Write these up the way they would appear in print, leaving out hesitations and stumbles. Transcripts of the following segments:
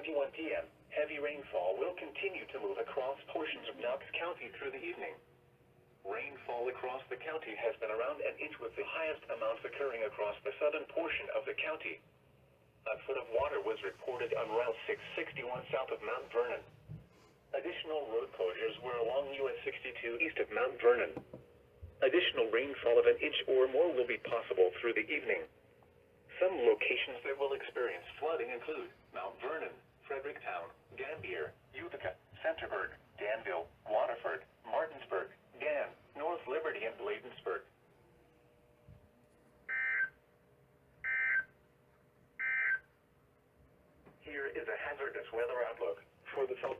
6:21 p.m., heavy rainfall will continue to move across portions of Knox County through the evening. Rainfall across the county has been around an inch, with the highest amounts occurring across the southern portion of the county. A foot of water was reported on Route 661 south of Mount Vernon. Additional road closures were along US 62 east of Mount Vernon. Additional rainfall of an inch or more will be possible through the evening. Some locations that will experience flooding include Mount Vernon, Fredericktown, Gambier, Utica, Centerburg, Danville, Waterford, Martinsburg, Dan, North Liberty, and Bladensburg. Here is a hazardous weather outlook for the South.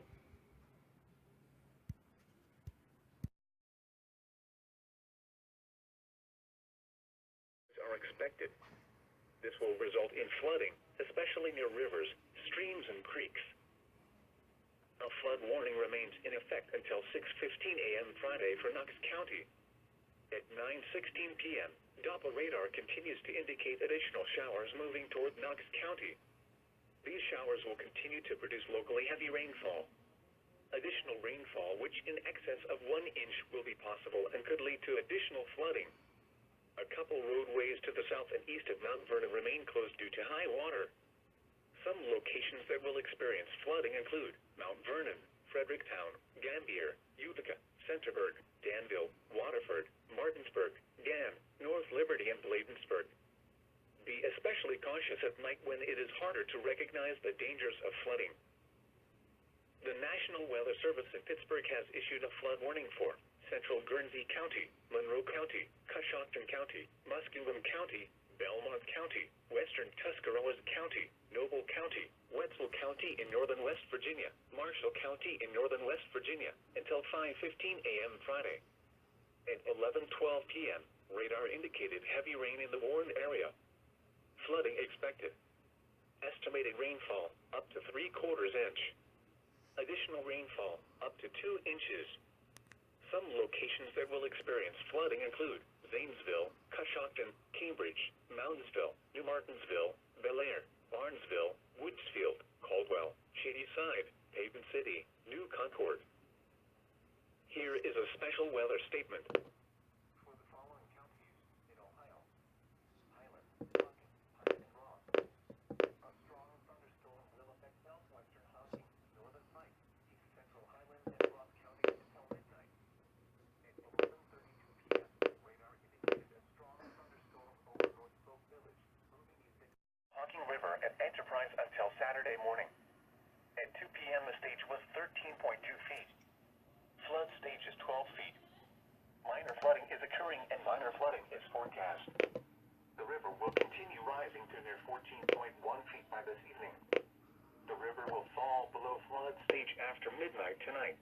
Are expected. This will result in flooding, especially near rivers, streams, and creeks. A flood warning remains in effect until 6:15 a.m. Friday for Knox County. At 9:16 p.m., Doppler radar continues to indicate additional showers moving toward Knox County. These showers will continue to produce locally heavy rainfall. Additional rainfall, which in excess of 1 inch, will be possible and could lead to additional flooding. A couple roadways to the south and east of Mount Vernon remain closed due to high water. Some locations that will experience flooding include Mount Vernon, Fredericktown, Gambier, Utica, Centerburg, Danville, Waterford, Martinsburg, Dan, North Liberty, and Bladensburg. Be especially cautious at night when it is harder to recognize the dangers of flooding. The National Weather Service in Pittsburgh has issued a flood warning for Central Guernsey County, Monroe County, Coshocton County, Muskegon County, Belmont County, Western Tuscarawas County, Noble County, Wetzel County in northern West Virginia, Marshall County in northern West Virginia, until 5:15 a.m. Friday. At 11:12 p.m., radar indicated heavy rain in the Warren area. Flooding expected. Estimated rainfall, up to 3/4 inch. Additional rainfall, up to 2 inches. Some locations that will experience flooding include Zanesville, Coshocton, Cambridge, Moundsville, New Martinsville, Bel Air, Barnesville, Woodsfield, Caldwell, Shadyside, Haven City, New Concord. Here is a special weather statement for the following counties in Ohio: Highland, Hocking, Pine, and Ross. A strong thunderstorm will affect southwestern Hocking, northern Pike, east central Highland, and Ross counties until midnight. At 11:32 p.m., radar indicated a strong thunderstorm over North Spoke Village, moving east at Hocking River at Enterprise until Saturday morning. At 2 p.m., the stage was 13.2 feet. Flood stage is 12 feet. Minor flooding is occurring, and minor flooding is forecast. The river will continue rising to near 14.1 feet by this evening. The river will fall below flood stage after midnight tonight.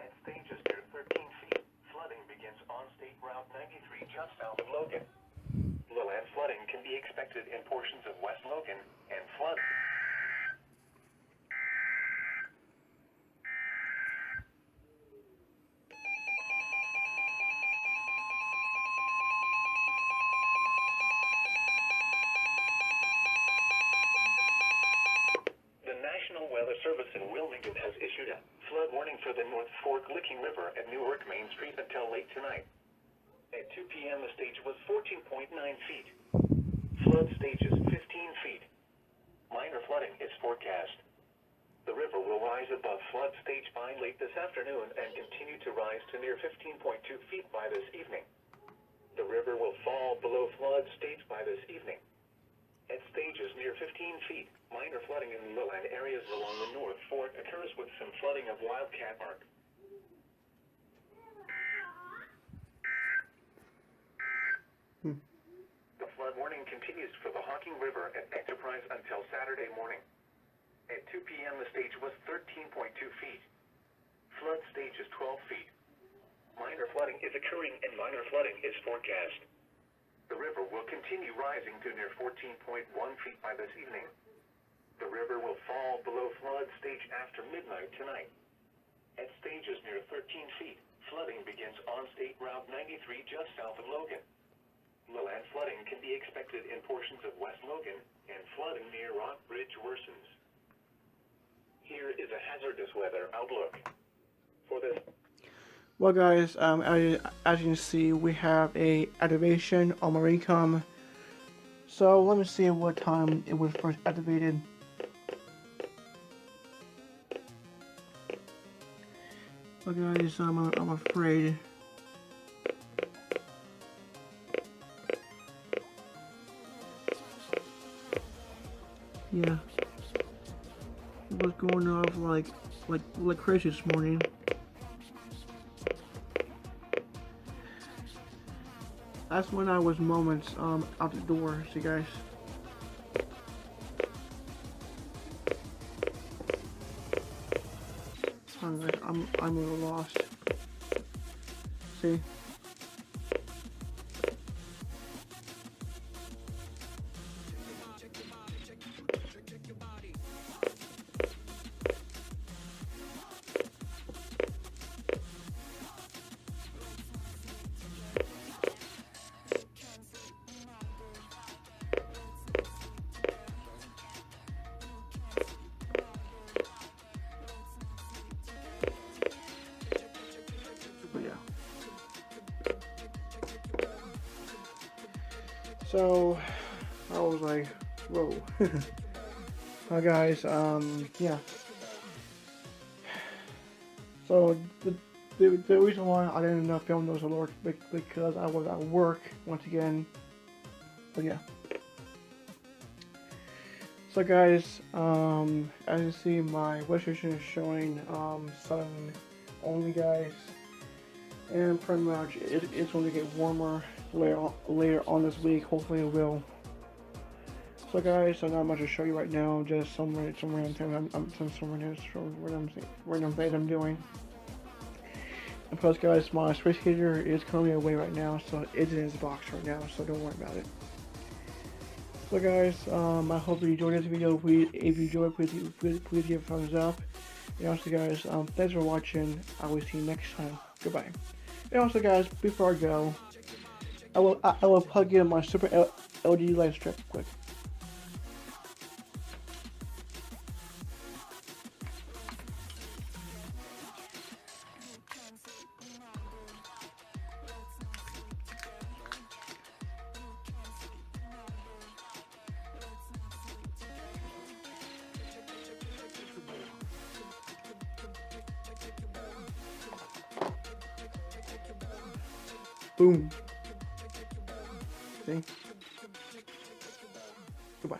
At stages near 13 feet, flooding begins on State Route 93 just south of Logan. Lowland flooding can be expected in portions of West Logan and flood. Weather Service in Wilmington has issued a flood warning for the North Fork Licking River at Newark Main Street until late tonight. At 2 p.m., the stage was 14.9 feet. Flood stage is 15 feet. Minor flooding is forecast. The river will rise above flood stage by late this afternoon and continue to rise to near 15.2 feet by this evening. The river will fall below flood stage by this evening. At stages near 15 feet, minor flooding in lowland areas along the North Fork occurs with some flooding of Wildcat Park. The flood warning continues for the Hocking River at Enterprise until Saturday morning. At 2 p.m., the stage was 13.2 feet. Flood stage is 12 feet. Minor flooding is occurring, and minor flooding is forecast. The river will continue rising to near 14.1 feet by this evening. The river will fall below flood stage after midnight tonight. At stages near 13 feet, flooding begins on State Route 93 just south of Logan. Lowland flooding can be expected in portions of West Logan, and flooding near Rock Bridge worsens. Here is a hazardous weather outlook. For this. Well, guys, as you can see, we have a activation on Marinecom. So let me see what time it was first activated. Well, guys, I'm afraid. Yeah, it was going off like crazy this morning. That's when I was moments out the door. See, guys. I'm a little lost. See. But yeah. So I was like, whoa. Hi guys, yeah. So the reason why I didn't film those alerts because I was at work once again. But yeah. So guys, as you see, my registration is showing sun only, guys, and pretty much it's going to get warmer later on this week. Hopefully it will. So guys, so not much to show you right now. Just some random things I'm doing. And plus, guys, my space heater is currently away right now, so it's in its box right now. So don't worry about it. So guys, I hope you enjoyed this video. If you enjoyed, please give a thumbs up. And also, guys, thanks for watching. I will see you next time. Goodbye. And also, guys, before I go, I will plug in my Super LED light strip quick. Boom. See? Goodbye.